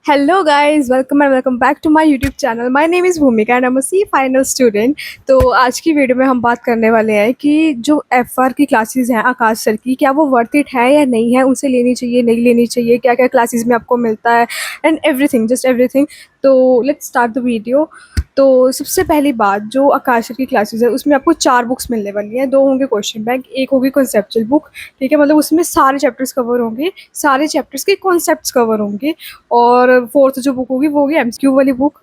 Hello guys, welcome and welcome back to my YouTube channel. My name is Bhumika and I am a C final student. तो आज की video में हम बात करने वाले हैं कि जो एफआर की क्लासेस हैं आकाश सर की, क्या वो वर्थ इट है या नहीं है, उनसे लेनी चाहिए नहीं लेनी चाहिए, क्या क्या क्लासेस में आपको मिलता है एंड एवरीथिंग, जस्ट एवरीथिंग। तो लेट्स स्टार्ट द वीडियो। तो सबसे पहली बात, जो आकाश सर की क्लासेस है उसमें आपको 4 बुक्स मिलने वाली हैं। 2 होंगे क्वेश्चन बैंक, एक होगी कॉन्सेप्चुअल बुक। ठीक है, मतलब उसमें सारे चैप्टर्स कवर होंगे, सारे चैप्टर्स के कॉन्सेप्ट्स कवर होंगे। और फोर्थ जो बुक होगी वो होगी एमसीक्यू वाली बुक,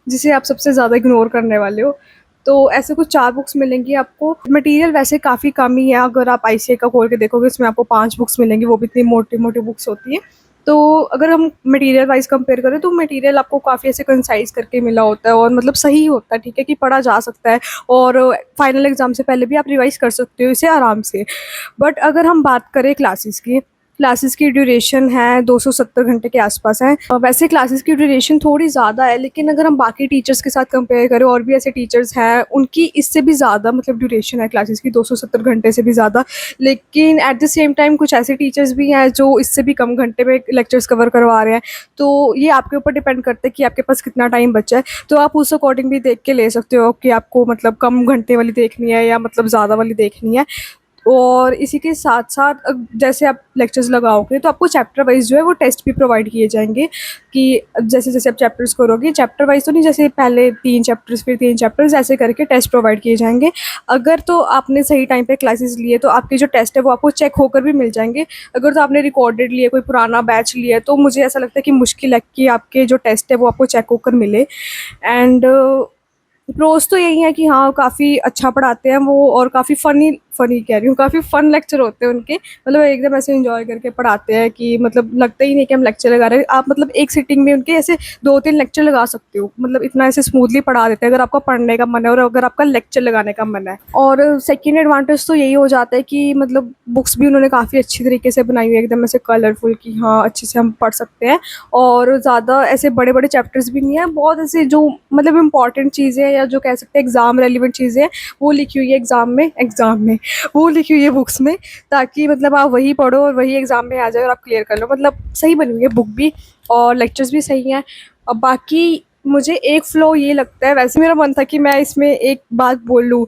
जिसे आप सबसे ज़्यादा इग्नोर करने वाले हो। तो ऐसे कुछ 4 बुक्स मिलेंगी आपको। मटेरियल वैसे काफ़ी कम ही है, अगर आप आईसीए का खोल के देखोगे उसमें आपको 5 बुक्स मिलेंगी, वो भी इतनी मोटी मोटी बुक्स होती हैं। तो अगर हम मटेरियल वाइज कंपेयर करें तो मटेरियल आपको काफ़ी ऐसे कंसाइज करके मिला होता है और मतलब सही होता है, ठीक है, कि पढ़ा जा सकता है। और फाइनल एग्जाम से पहले भी आप रिवाइज कर सकते हो इसे आराम से। बट अगर हम बात करें क्लासेस की ड्यूरेशन है 270 घंटे के आसपास है। वैसे क्लासेस की ड्यूरेशन थोड़ी ज़्यादा है, लेकिन अगर हम बाकी टीचर्स के साथ कंपेयर करें, और भी ऐसे टीचर्स हैं उनकी इससे भी ज़्यादा मतलब ड्यूरेशन है क्लासेस की, 270 घंटे से भी ज़्यादा। लेकिन एट द सेम टाइम कुछ ऐसे टीचर्स भी हैं जो इससे भी कम घंटे में लेक्चर्स कवर करवा रहे हैं। तो ये आपके ऊपर डिपेंड करता है कि आपके पास कितना टाइम बचा है। तो आप उस अकॉर्डिंग भी देख के ले सकते हो कि आपको मतलब कम घंटे वाली देखनी है या मतलब ज़्यादा वाली देखनी है। और इसी के साथ साथ जैसे आप लेक्चर्स लगाओगे तो आपको चैप्टर वाइज जो है वो टेस्ट भी प्रोवाइड किए जाएंगे, कि जैसे जैसे आप चैप्टर्स करोगे, चैप्टर वाइज तो नहीं, जैसे पहले 3 चैप्टर्स फिर 3 चैप्टर्स ऐसे करके टेस्ट प्रोवाइड किए जाएंगे। अगर तो आपने सही टाइम पे क्लासेस लिए तो आपके जो टेस्ट है वो आपको चेक होकर भी मिल जाएंगे। अगर तो आपने रिकॉर्डेड लिए, कोई पुराना बैच लिया है, तो मुझे ऐसा लगता है कि मुश्किल है कि आपके जो टेस्ट है वो आपको चेक होकर मिले। एंड प्रोज तो यही है कि हाँ, काफ़ी अच्छा पढ़ाते हैं वो, और काफ़ी फ़नी फ़नी कह रही हूँ, काफ़ी फ़न लेक्चर होते हैं उनके। मतलब एकदम ऐसे एंजॉय करके पढ़ाते हैं कि मतलब लगता ही नहीं कि हम लेक्चर लगा रहे हैं। आप मतलब एक सिटिंग में उनके ऐसे 2-3 लेक्चर लगा सकते हो, मतलब इतना ऐसे स्मूथली पढ़ा देते हैं अगर आपका पढ़ने का मन है और अगर आपका लेक्चर लगाने का मन है। और सेकेंड एडवांटेज तो यही हो जाता है कि मतलब बुक्स भी उन्होंने काफ़ी अच्छी तरीके से बनाई हुई है, एकदम ऐसे कलरफुल, कि हाँ अच्छे से हम पढ़ सकते हैं। और ज़्यादा ऐसे बड़े बड़े चैप्टर्स भी नहीं है, बहुत ऐसे जो मतलब इंपॉर्टेंट चीज़ें या जो कह सकते हैं एग्ज़ाम रेलिवेंट चीज़ें हैं, वो लिखी हुई है एग्ज़ाम में वो लिखी हुई है बुक्स में, ताकि मतलब आप वही पढ़ो और वही एग्ज़ाम में आ जाए और आप क्लियर कर लो। मतलब सही बनी हुई है बुक भी, और लेक्चर्स भी सही हैं। और बाकी मुझे एक फ़्लॉ ये लगता है, वैसे मेरा मन था कि मैं इसमें एक बात बोल लूँ,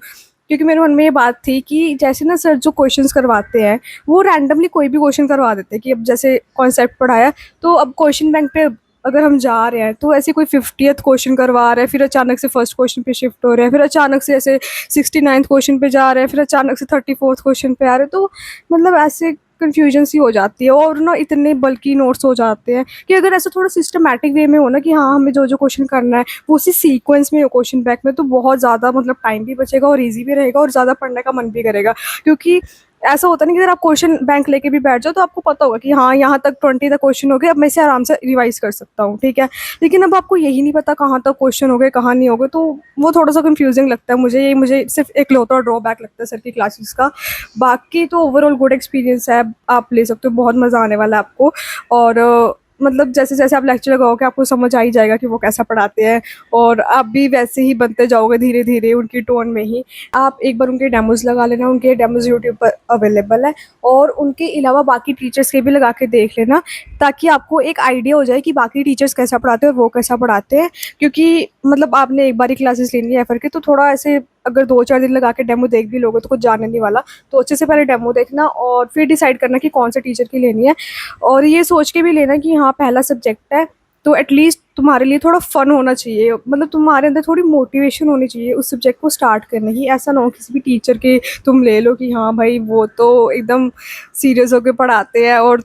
क्योंकि मेरे मन में ये बात थी कि जैसे ना सर जो क्वेश्चंस करवाते हैं वो रैंडमली कोई भी क्वेश्चन करवा देते हैं, कि अब जैसे कॉन्सेप्ट पढ़ाया तो अब क्वेश्चन बैंक पे अगर हम जा रहे हैं तो ऐसे कोई 50th क्वेश्चन करवा रहे हैं, फिर अचानक से फर्स्ट क्वेश्चन पे शिफ्ट हो रहे हैं, फिर अचानक से ऐसे 69th क्वेश्चन पे जा रहे हैं, फिर अचानक से 34th क्वेश्चन पे आ रहे हैं। तो मतलब ऐसे कन्फ्यूजन सी हो जाती है, और ना इतने बल्कि नोट्स हो जाते हैं कि अगर ऐसा थोड़ा सिस्टमैटिक वे में हो ना, कि हाँ हमें जो जो क्वेश्चन करना है वो उसी सीक्वेंस में हो क्वेश्चन बैंक में, तो बहुत ज़्यादा मतलब टाइम भी बचेगा और ईजी भी रहेगा और ज़्यादा पढ़ने का मन भी करेगा। क्योंकि ऐसा होता नहीं कि अगर आप क्वेश्चन बैंक लेके भी बैठ जाओ तो आपको पता होगा कि हाँ यहाँ तक 20 तक क्वेश्चन हो गए, अब मैं इसे आराम से रिवाइज कर सकता हूँ, ठीक है। लेकिन अब आपको यही नहीं पता कहाँ तक क्वेश्चन हो गए कहाँ नहीं हो गए, तो वो थोड़ा सा कंफ्यूजिंग लगता है मुझे। ये मुझे सिर्फ एक लौता ड्रॉबैक लगता है सर की क्लासेस का। बाकी तो ओवरऑल गुड एक्सपीरियंस है, आप ले सकते हो, बहुत मज़ा आने वाला है आपको। और मतलब जैसे जैसे आप लेक्चर लगाओगे आपको समझ आ ही जाएगा कि वो कैसा पढ़ाते हैं, और आप भी वैसे ही बनते जाओगे धीरे धीरे उनकी टोन में ही। आप एक बार उनके डेमोज़ लगा लेना, उनके डेमोज़ यूट्यूब पर अवेलेबल है, और उनके अलावा बाकी टीचर्स के भी लगा के देख लेना, ताकि आपको एक आइडिया हो जाए कि बाकी टीचर्स कैसा पढ़ाते हैं और वो कैसा पढ़ाते हैं। क्योंकि मतलब आपने एक बार ही क्लासेस लेनी है एफर के, तो थोड़ा ऐसे अगर 2-4 दिन लगा के डेमो देख भी लोगे तो कुछ जाने नहीं वाला। तो अच्छे से पहले डेमो देखना और फिर डिसाइड करना कि कौन से टीचर की लेनी है। और ये सोच के भी लेना कि हाँ पहला सब्जेक्ट है, तो एटलीस्ट तुम्हारे लिए थोड़ा फ़न होना चाहिए, मतलब तुम्हारे अंदर थोड़ी मोटिवेशन होनी चाहिए उस सब्जेक्ट को स्टार्ट करने की। ऐसा ना हो किसी भी टीचर के तुम ले लो कि हाँ भाई वो तो एकदम सीरियस होकर पढ़ाते हैं और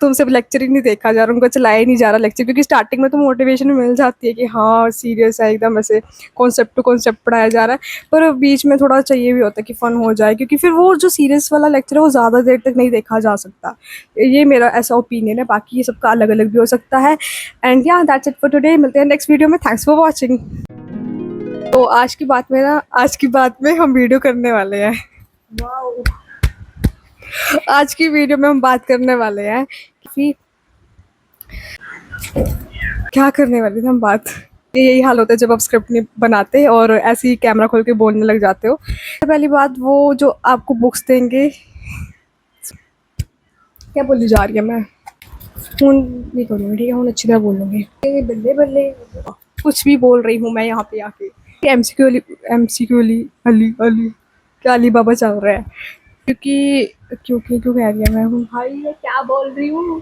तुमसे लेक्चर ही नहीं देखा जा रहा, उनको चलाया ही नहीं जा रहा लेक्चर, क्योंकि स्टार्टिंग में तो मोटिवेशन मिल जाती है कि हाँ सीरियस है एकदम, ऐसे कॉन्सेप्ट टू कॉन्सेप्ट पढ़ाया जा रहा है। पर बीच में थोड़ा चाहिए भी होता है कि फ़न हो जाए, क्योंकि फिर वो जो सीरियस वाला लेक्चर है वो ज़्यादा देर तक नहीं देखा जा सकता। ये मेरा ऐसा ओपिनियन है, बाकी ये सबका अलग अलग भी हो सकता है। एंड या दैट्स इट फॉर टुडे, मिलते हैं नेक्स्ट वीडियो में। Thanks for watching. तो आज की बात में हम वीडियो करने वाले हैं। वाओ, आज की वीडियो में हम बात करने वाले हैं कि क्या करने वाले थे हम बात। यही हाल होता है जब आप स्क्रिप्ट नहीं बनाते और ऐसे ही कैमरा खोल के बोलने लग जाते हो। सबसे पहली बात, वो जो आपको बुक्स देंगे, क्या बोली जा रही है मैं, हूँ नहीं करूँगी, ठीक है, हूँ अच्छी तरह बोलूँगी। बल्ले बल्ले कुछ भी बोल रही हूँ मैं यहाँ पे आके। एमसीक्यू अली, एमसीक्यू अली अली अली क्या अली बाबा चल रहा है, क्योंकि क्योंकि क्यों कह रही है मैं हूँ भाई, मैं क्या बोल रही हूँ।